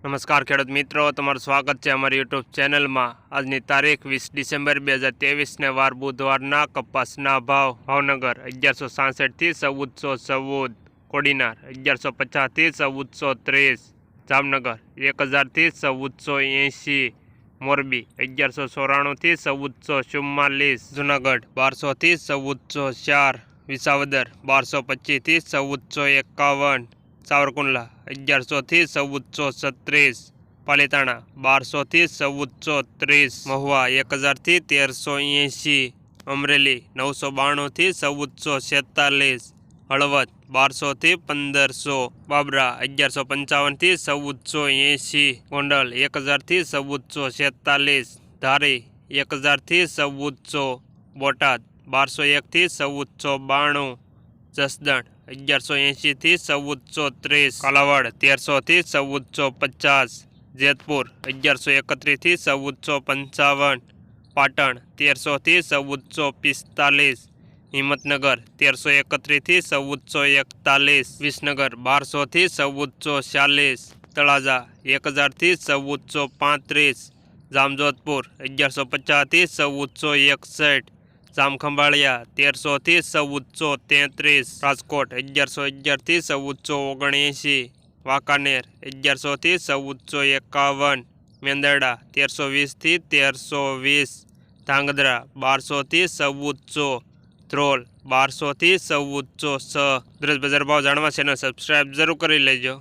નમસ્કાર ખેડૂત મિત્રો, તમારું સ્વાગત છે અમારી યુટ્યુબ ચેનલમાં। આજની તારીખ 20 ડિસેમ્બર 2023 વાર બુધવારના કપાસના ભાવ ભાવનગર 1166 થી 1414, કોડીનાર 1150 થી 1430, જામનગર 1000 થી 1480, મોરબી 1194 થી 1444, જુનાગઢ 1200 થી 1404, વિસાવદર 1225 થી 1451, સાવરકુંડલા 1100 થી 1436, પાલીતાણા 1200 થી 1430, મહુવા 1000 થી 1380, અમરેલી 992 થી 1446, હળવદ 1200 થી 1500, બાબરા 1155 થી 1480, ગોંડલ 1000 થી 1446, ધારી 1000 થી 1400, બોટાદ 1201 થી 1492, જસદણ 1180 થી 1430, કાલાવાડ 1300 થી 1450, જેતપુર 1131 થી 1455, પાટણ 1300 થી 1445, હિંમતનગર 1331 થી 1441, વિસનગર 1200 થી 1440, તળાજા 1000 થી 1435, જામજોધપુર 1150 થી 1461, જામખંભાળિયા 1300 થી 1433, રાજકોટ 1111 થી 1479, વાંકાનેર 1100 થી 1451, મેંદરડા 1320 થી 1320, ધાંગધ્રા 1200 થી 1400, ધ્રોલ 1200 થી 1406। દરરોજ બજાર ભાવ જાણવા ચેનલ સબસ્ક્રાઇબ જરૂર કરી લેજો।